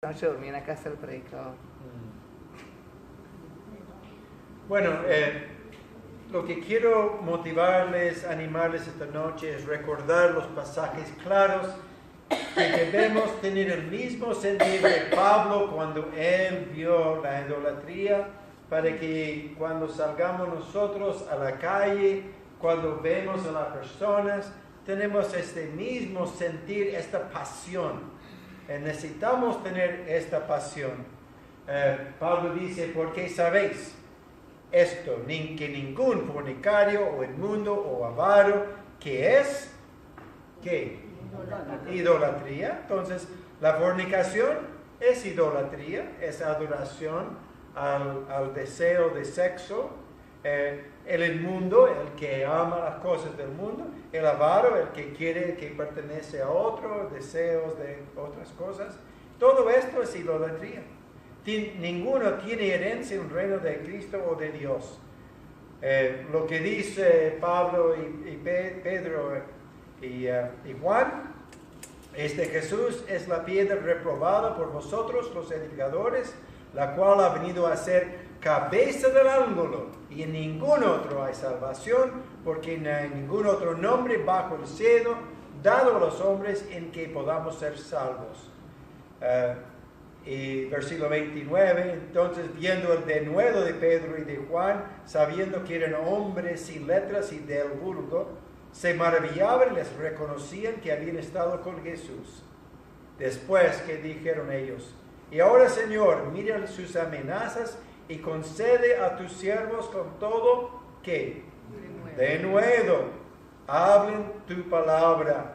noche dormí en la casa del predicador. Bueno, lo que quiero motivarles, animarles esta noche es recordar los pasajes claros que debemos tener el mismo sentido de Pablo cuando él vio la idolatría, para que cuando salgamos nosotros a la calle, cuando vemos a las personas, tenemos este mismo sentir, esta pasión. Necesitamos tener esta pasión. Pablo dice, porque sabéis esto, que ningún fornicario o inmundo o avaro, que es, ¿qué? Idolatría. Entonces, la fornicación es idolatría, es adoración al deseo de sexo. El inmundo, el que ama las cosas del mundo. El avaro, el que quiere que pertenece a otro, deseos de otras cosas. Todo esto es idolatría. Ninguno tiene herencia en el reino de Cristo o de Dios. Lo que dice Pablo y Pedro y Juan es de Jesús es la piedra reprobada por vosotros los edificadores, la cual ha venido a ser cabeza del ángulo, y en ningún otro hay salvación, porque no hay ningún otro nombre bajo el cielo dado a los hombres en que podamos ser salvos. Y versículo 29, entonces viendo el denuedo de Pedro y de Juan, sabiendo que eran hombres sin letras y del vulgo, se maravillaban y les reconocían que habían estado con Jesús. Después que dijeron ellos, y ahora Señor, mira sus amenazas y concede a tus siervos con todo, ¿qué? Denuedo, hablen tu palabra.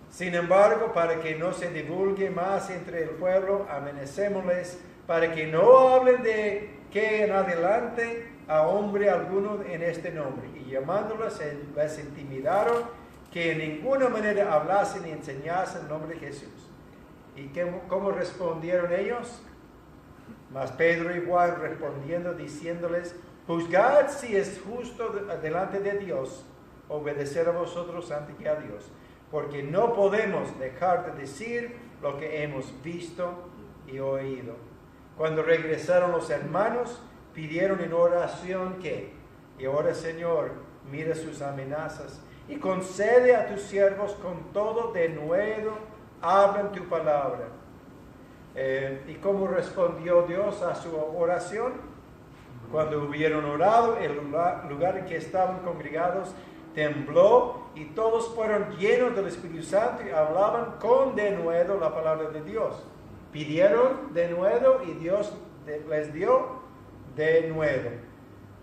Sin embargo, para que no se divulgue más entre el pueblo, amenacémosles para que no hablen de que en adelante a hombre alguno en este nombre. Y llamándolos, les intimidaron que en ninguna manera hablasen ni enseñasen el nombre de Jesús. ¿Y cómo respondieron ellos? Mas Pedro y Juan respondiendo, diciéndoles, juzgad si es justo delante de Dios obedecer a vosotros antes que a Dios, porque no podemos dejar de decir lo que hemos visto y oído. Cuando regresaron los hermanos, pidieron en oración que, y ahora Señor, mira sus amenazas y concede a tus siervos con todo denuedo, hablan tu palabra. ¿Y cómo respondió Dios a su oración? Cuando hubieron orado, el lugar en que estaban congregados tembló y todos fueron llenos del Espíritu Santo y hablaban con denuedo la palabra de Dios. Pidieron denuedo y Dios les dio denuedo.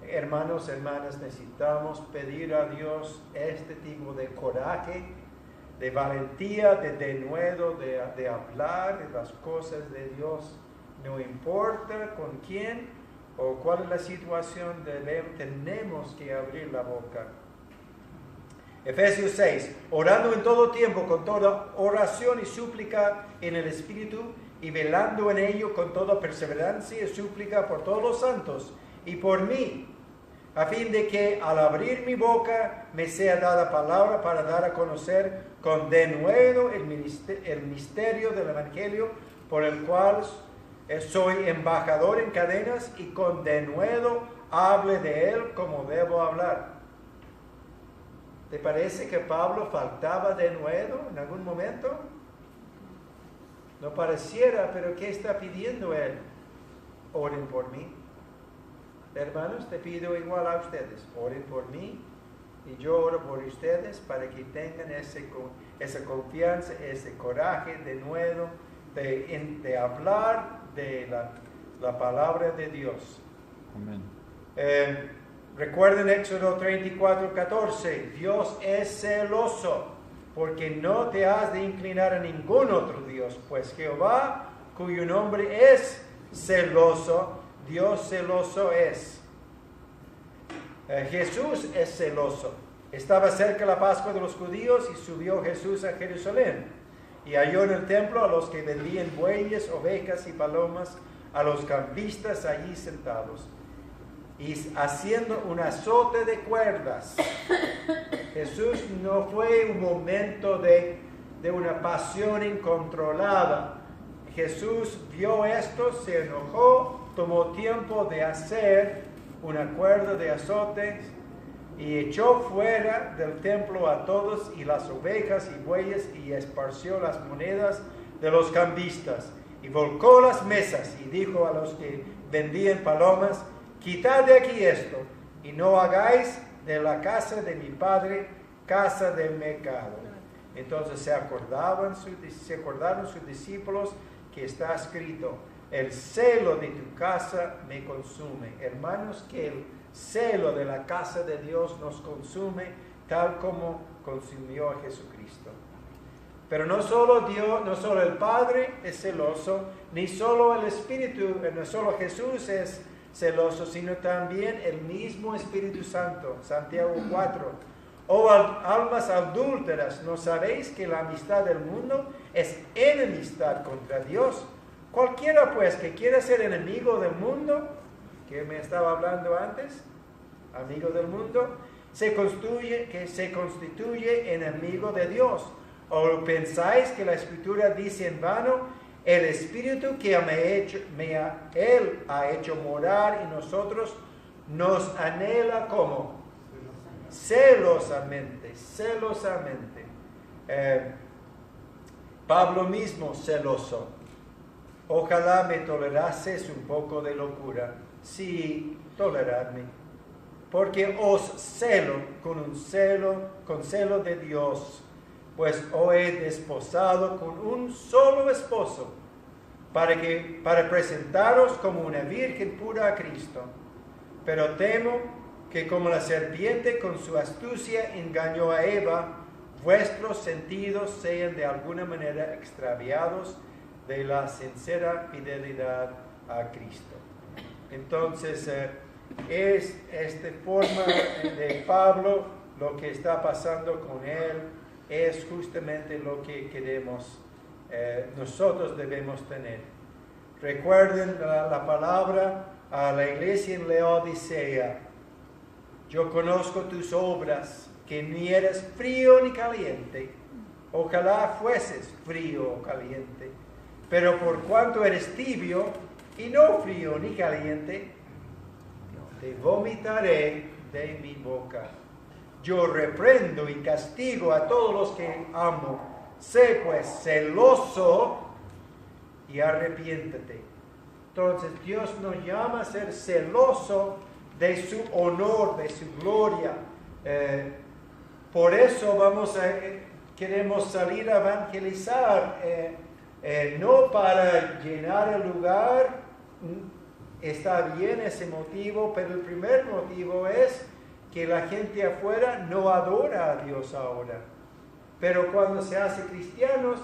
Hermanos, hermanas, necesitamos pedir a Dios este tipo de coraje, de valentía, de denuedo, de hablar de las cosas de Dios. No importa con quién o cuál es la situación, tenemos que abrir la boca. Efesios 6, orando en todo tiempo con toda oración y súplica en el Espíritu, y velando en ello con toda perseverancia y súplica por todos los santos y por mí, a fin de que al abrir mi boca me sea dada palabra para dar a conocer con denuedo el misterio del Evangelio, por el cual soy embajador en cadenas, y con denuedo hable de él como debo hablar. ¿Te parece que Pablo faltaba denuedo en algún momento? No pareciera, pero ¿qué está pidiendo él? Oren por mí. Hermanos, te pido igual a ustedes, oren por mí y yo oro por ustedes para que tengan esa confianza, ese coraje denuedo de hablar de la palabra de Dios. Amén. Recuerden Éxodo 34:14, Dios es celoso, porque no te has de inclinar a ningún otro Dios, pues Jehová, cuyo nombre es celoso, Dios celoso es. Jesús es celoso. Estaba cerca la Pascua de los judíos y subió Jesús a Jerusalén. Y halló en el templo a los que vendían bueyes, ovejas y palomas, a los cambistas allí sentados, y haciendo un azote de cuerdas. Jesús no fue un momento de una pasión incontrolada, Jesús vio esto, se enojó, tomó tiempo de hacer un acuerdo de azotes y echó fuera del templo a todos y las ovejas y bueyes y esparció las monedas de los cambistas y volcó las mesas y dijo a los que vendían palomas: quitad de aquí esto y no hagáis de la casa de mi padre casa de mercado. Entonces se acordaron sus discípulos que está escrito: el celo de tu casa me consume. Hermanos, que el celo de la casa de Dios nos consume tal como consumió a Jesucristo. Pero no solo Dios, no solo el Padre es celoso, ni solo el Espíritu, no solo Jesús es celoso, sino también el mismo Espíritu Santo. Santiago 4. Oh almas adúlteras, ¿no sabéis que la amistad del mundo es enemistad contra Dios? Cualquiera pues que quiera ser enemigo del mundo, que me estaba hablando antes, amigo del mundo, se constituye enemigo de Dios. ¿O pensáis que la Escritura dice en vano: el Espíritu que Él ha hecho morar en nosotros nos anhela como? Celosamente. Pablo mismo celoso. Ojalá me tolerases un poco de locura. Sí, toleradme. Porque os celo con celo de Dios, pues os he desposado con un solo esposo, para presentaros como una virgen pura a Cristo. Pero temo que como la serpiente con su astucia engañó a Eva, vuestros sentidos sean de alguna manera extraviados de la sincera fidelidad a Cristo. Entonces, es esta forma de Pablo, lo que está pasando con él, es justamente lo que queremos, nosotros debemos tener. Recuerden la palabra a la iglesia en Laodicea: yo conozco tus obras, que ni eres frío ni caliente. Ojalá fueses frío o caliente. Pero por cuanto eres tibio y no frío ni caliente, te vomitaré de mi boca. Yo reprendo y castigo a todos los que amo. Sé pues celoso y arrepiéntete. Entonces Dios nos llama a ser celoso de su honor, de su gloria. Por eso queremos salir a evangelizar, no para llenar el lugar. Está bien ese motivo, pero el primer motivo es que la gente afuera no adora a Dios ahora. Pero cuando se hace cristianos,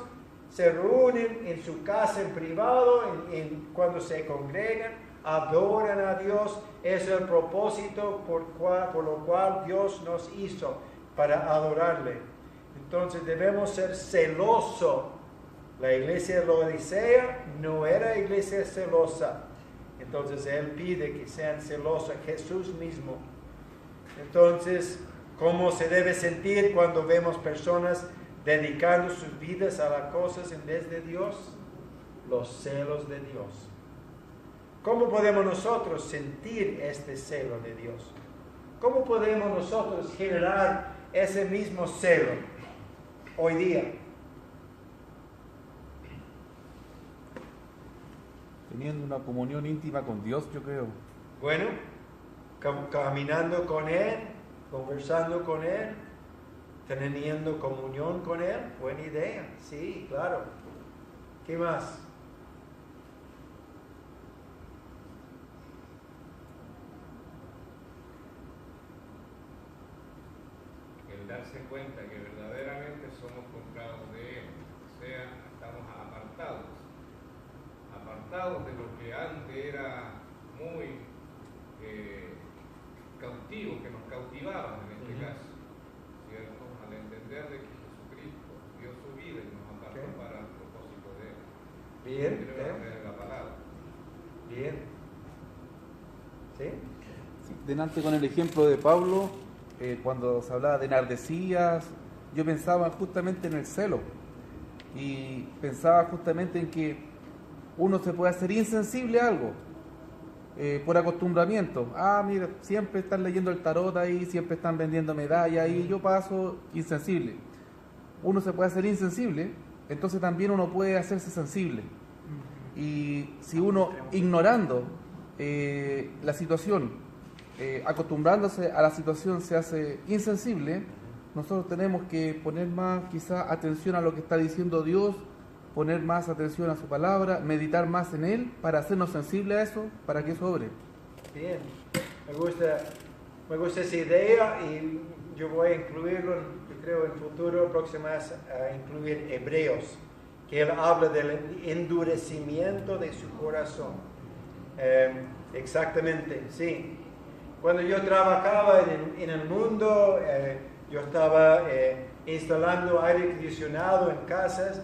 se reúnen en su casa en privado, cuando se congregan, adoran a Dios. Es el propósito por lo cual Dios nos hizo, para adorarle. Entonces debemos ser celosos. La iglesia de Laodicea no era iglesia celosa. Entonces Él pide que sean celosos, Jesús mismo. Entonces, ¿cómo se debe sentir cuando vemos personas dedicando sus vidas a las cosas en vez de Dios? Los celos de Dios. ¿Cómo podemos nosotros sentir este celo de Dios? ¿Cómo podemos nosotros generar ese mismo celo hoy día? Teniendo una comunión íntima con Dios, yo creo. Bueno, caminando con Él, conversando con Él, teniendo comunión con Él. Buena idea, sí, claro. ¿Qué más? El darse cuenta que verdaderamente somos comprados de Él, o sea, estamos apartados de lo que antes era muy cautivo, que nos cautivaban en este caso, ¿cierto? Al entender de que Jesucristo dio su vida y nos apartó para el propósito de Él. Bien, la palabra. Bien. ¿Sí? Sí, delante con el ejemplo de Pablo, cuando se hablaba de enardecías, yo pensaba justamente en el celo y pensaba justamente en que uno se puede hacer insensible a algo por acostumbramiento. Ah, mira, siempre están leyendo el tarot ahí, siempre están vendiendo medallas ahí, yo paso insensible. Uno se puede hacer insensible, entonces también uno puede hacerse sensible. Y si uno, ignorando la situación, acostumbrándose a la situación, se hace insensible, nosotros tenemos que poner más quizá atención a lo que está diciendo Dios, poner más atención a su palabra, meditar más en Él para hacernos sensibles a eso, para que eso obre. Bien, me gusta esa idea y yo voy a incluirlo, yo creo en futuro próximo a incluir Hebreos, que él habla del endurecimiento de su corazón. Exactamente, sí. Cuando yo trabajaba en el mundo, yo estaba instalando aire acondicionado en casas.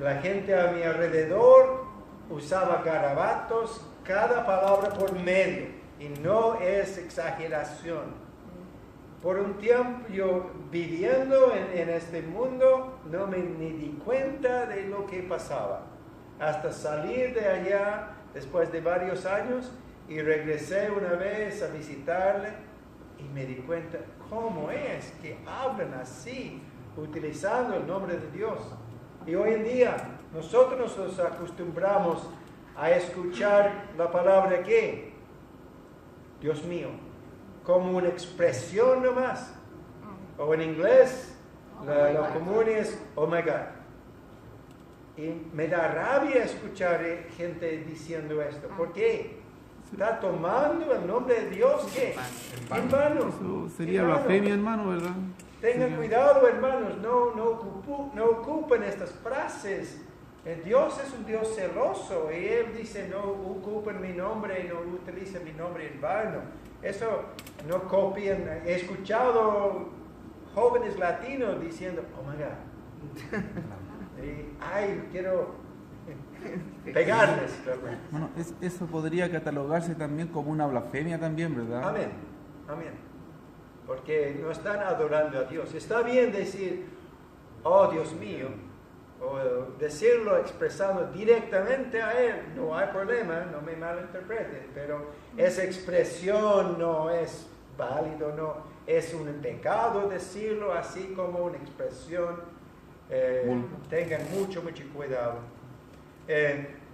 La gente a mi alrededor usaba garabatos, cada palabra por medio, y no es exageración. Por un tiempo yo viviendo en este mundo no me ni di cuenta de lo que pasaba. Hasta salir de allá después de varios años y regresé una vez a visitarle y me di cuenta cómo es que hablan así, utilizando el nombre de Dios. Y hoy en día nosotros nos acostumbramos a escuchar la palabra ¿qué? Dios mío, como una expresión nomás. O en inglés, lo común es oh my God. Y me da rabia escuchar gente diciendo esto. ¿Por qué? Está tomando el nombre de Dios ¿qué? En vano. Eso sería blasfemia, hermano, ¿verdad? Tengan cuidado, hermanos, no ocupen estas frases. Dios es un Dios celoso y Él dice no ocupen mi nombre y no utilicen mi nombre en vano. Eso no copien. He escuchado jóvenes latinos diciendo, oh my God. Ay, quiero pegarles. Bueno, eso podría catalogarse también como una blasfemia también, ¿verdad? Amén, amén. Porque no están adorando a Dios. Está bien decir, oh Dios mío, o decirlo expresando directamente a Él, no hay problema, no me malinterpreten, pero esa expresión no es válido, no es un pecado decirlo así como una expresión. Tengan mucho cuidado.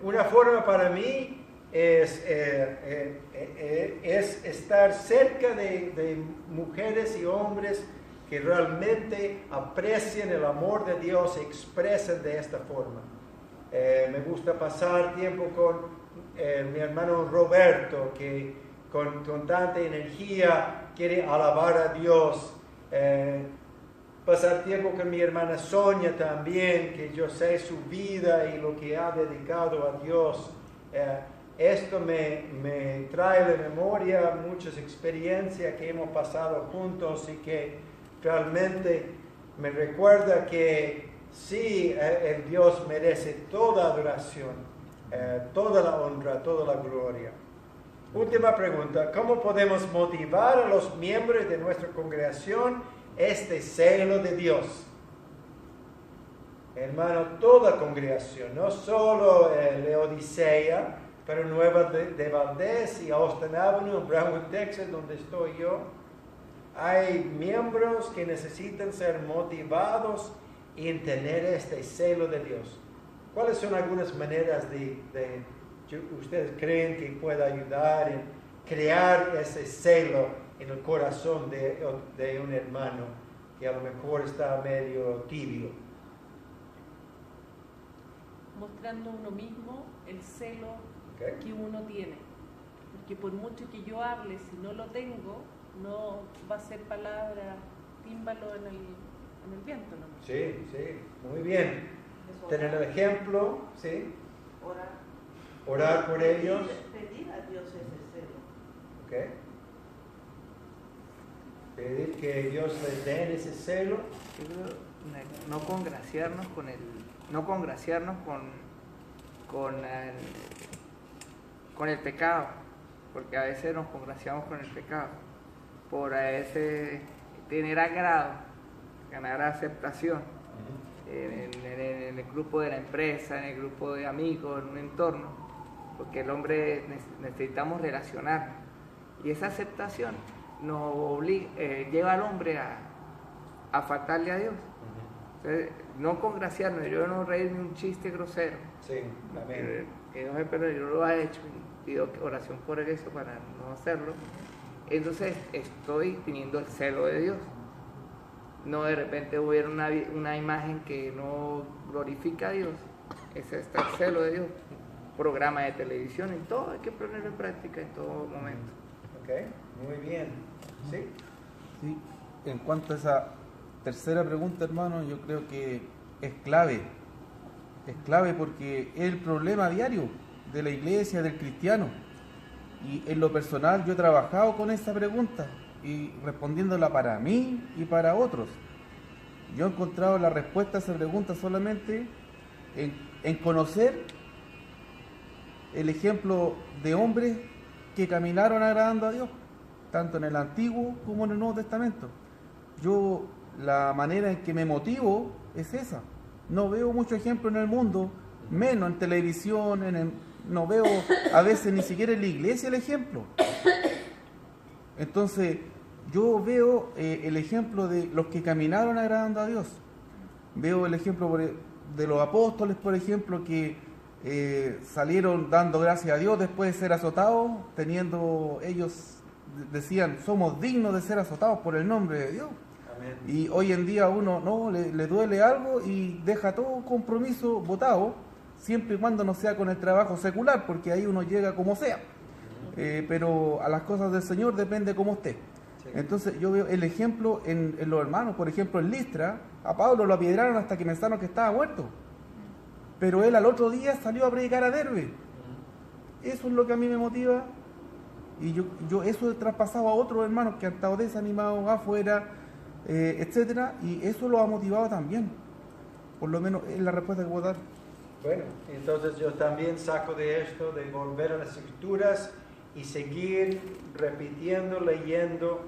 Una forma para mí es estar cerca de mujeres y hombres que realmente aprecian el amor de Dios y expresan de esta forma. Me gusta pasar tiempo con mi hermano Roberto, que con tanta energía quiere alabar a Dios. Pasar tiempo con mi hermana Sonia también, que yo sé su vida y lo que ha dedicado a Dios. Esto me trae a la memoria muchas experiencias que hemos pasado juntos y que realmente me recuerda que sí, el Dios merece toda adoración, toda la honra, toda la gloria. Última pregunta, ¿cómo podemos motivar a los miembros de nuestra congregación este celo de Dios? Hermano, toda congregación, no solo Laodicea, pero Nueva de Valdez y Austin Avenue, Brownwood, Texas, donde estoy yo. Hay miembros que necesitan ser motivados en tener este celo de Dios. ¿Cuáles son algunas maneras de ustedes creen que pueda ayudar en crear ese celo en el corazón de un hermano que a lo mejor está medio tibio? Mostrando uno mismo el celo que uno tiene. Porque por mucho que yo hable, si no lo tengo, no va a ser palabra tímbalo en el viento, ¿no? Sí, sí, muy bien. Tener el ejemplo, ¿sí? Orar por ellos. Pedir a Dios ese celo. Okay. Pedir que Dios les dé ese celo. No congraciarnos con el pecado, porque a veces nos congraciamos con el pecado, por a veces tener agrado, ganar aceptación en en el grupo de la empresa, en el grupo de amigos, en un entorno, porque el hombre necesitamos relacionar. Y esa aceptación nos obliga, lleva al hombre a faltarle a Dios. Entonces, no congraciarnos, yo no reírme un chiste grosero. Sí, amén. Que no sé, pero yo lo he hecho, pido oración por eso para no hacerlo. Entonces estoy teniendo el celo de Dios. No de repente hubiera una imagen que no glorifica a Dios. Ese está el celo de Dios. Programa de televisión, en todo hay que ponerlo en práctica en todo momento. Ok, muy bien. ¿Sí? Sí, en cuanto a esa tercera pregunta, hermano, yo creo que es clave. Es clave porque es el problema diario de la iglesia, del cristiano. Y en lo personal yo he trabajado con esa pregunta y respondiéndola para mí y para otros. Yo he encontrado la respuesta a esa pregunta solamente en conocer el ejemplo de hombres que caminaron agradando a Dios, tanto en el Antiguo como en el Nuevo Testamento. Yo, la manera en que me motivo es esa. No veo mucho ejemplo en el mundo, menos en televisión, no veo a veces ni siquiera en la iglesia el ejemplo. Entonces, yo veo el ejemplo de los que caminaron agradando a Dios. Veo el ejemplo de los apóstoles, por ejemplo, que salieron dando gracias a Dios después de ser azotados, ellos decían, somos dignos de ser azotados por el nombre de Dios. Amén. Y hoy en día uno no le duele algo y deja todo compromiso botado, siempre y cuando no sea con el trabajo secular, porque ahí uno llega como sea. Pero a las cosas del Señor depende cómo esté. Sí. Entonces yo veo el ejemplo en los hermanos, por ejemplo en Listra, a Pablo lo apiedraron hasta que pensaron que estaba muerto. Pero él al otro día salió a predicar a Derbe. Eso es lo que a mí me motiva. Y yo eso he traspasado a otros hermanos que han estado desanimados afuera, etcétera, y eso lo ha motivado también. Por lo menos es la respuesta que puedo dar. Bueno, entonces yo también saco de esto, de volver a las Escrituras y seguir repitiendo, leyendo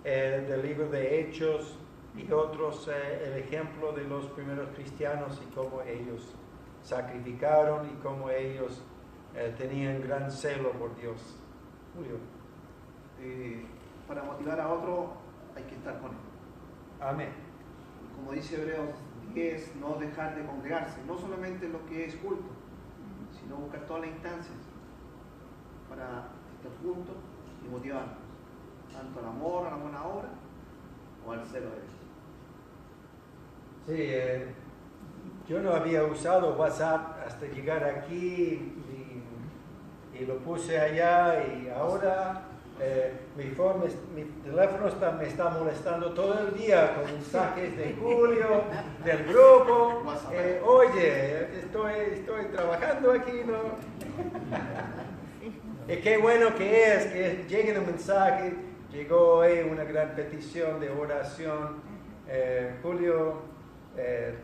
del libro de Hechos y otros, el ejemplo de los primeros cristianos y cómo ellos sacrificaron y cómo ellos tenían gran celo por Dios. Julio. Para motivar a otro hay que estar con él. Amén. Como dice Hebreos 10, no dejar de congregarse, no solamente lo que es culto, sino buscar todas las instancias para estar juntos y motivarnos, tanto al amor, a la buena obra o al celo de Dios. Sí, yo no había usado WhatsApp hasta llegar aquí y lo puse allá y ahora mi teléfono me está molestando todo el día con mensajes de Julio, del grupo. Oye, estoy trabajando aquí, ¿no? Y qué bueno que es que llegue un mensaje. Llegó una gran petición de oración. Julio,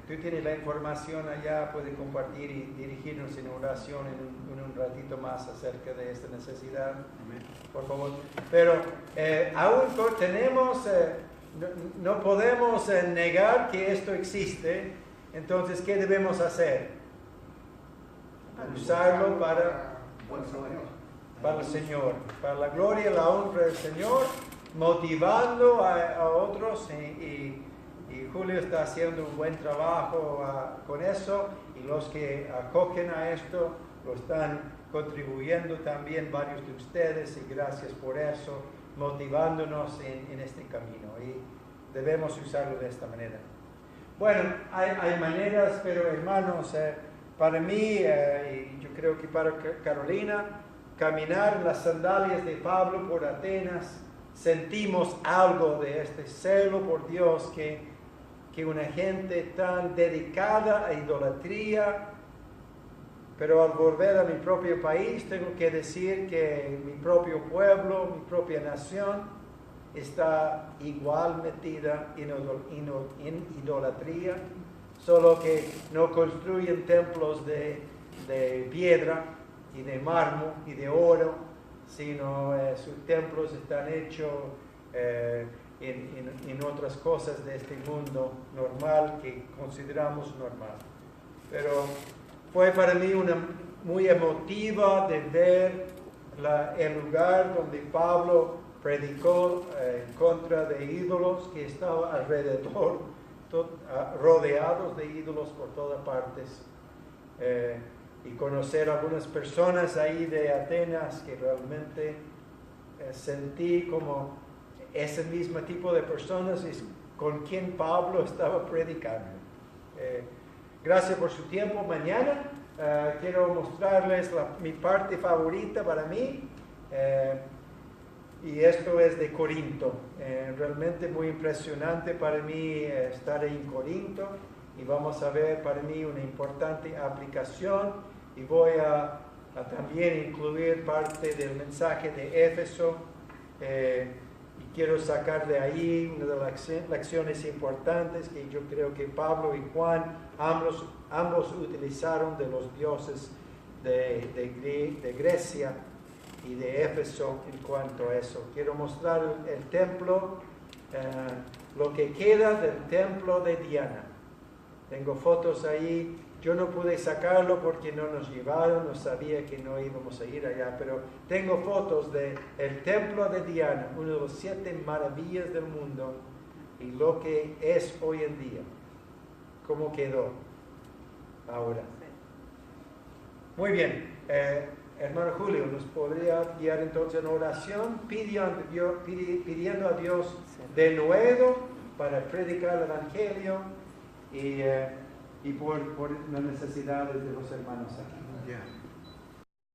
tú tienes la información allá, puedes compartir y dirigirnos en oración en un ratito más acerca de esta necesidad. Por favor. Pero aún tenemos, no podemos negar que esto existe. Entonces, ¿qué debemos hacer? Usarlo para el Señor, para la gloria y la honra del Señor, motivando a otros y Julio está haciendo un buen trabajo con eso y los que acogen a esto lo están contribuyendo también varios de ustedes y gracias por eso, motivándonos en este camino y debemos usarlo de esta manera. Bueno, hay maneras, pero hermanos, para mí y yo creo que para Carolina, caminar en las sandalias de Pablo por Atenas, sentimos algo de este celo por Dios que una gente tan dedicada a idolatría, pero al volver a mi propio país tengo que decir que mi propio pueblo, mi propia nación está igual metida en idolatría, solo que no construyen templos de piedra y de mármol y de oro, sino sus templos están hechos en otras cosas de este mundo normal que consideramos normal. pero fue para mí una muy emotiva de ver el lugar donde Pablo predicó en contra de ídolos que estaba alrededor, rodeados de ídolos por todas partes. Y conocer a algunas personas ahí de Atenas que realmente sentí como ese mismo tipo de personas con quien Pablo estaba predicando. Gracias por su tiempo. Mañana quiero mostrarles mi parte favorita para mí, y esto es de Corinto. Realmente muy impresionante para mí estar en Corinto, y vamos a ver para mí una importante aplicación, y voy a también incluir parte del mensaje de Éfeso, y quiero sacar de ahí una de las lecciones importantes que yo creo que Pablo y Juan ambos utilizaron de los dioses de Grecia y de Éfeso en cuanto a eso. Quiero mostrar el templo, lo que queda del templo de Diana. Tengo fotos ahí. Yo no pude sacarlo porque no nos llevaron, no sabía que no íbamos a ir allá, pero tengo fotos del templo de Diana, una de las 7 maravillas del mundo, y lo que es hoy en día, cómo quedó ahora. Muy bien, hermano Julio, ¿nos podría guiar entonces en oración, pidiendo a Dios de nuevo para predicar el Evangelio y por las necesidades de los hermanos aquí? Ya.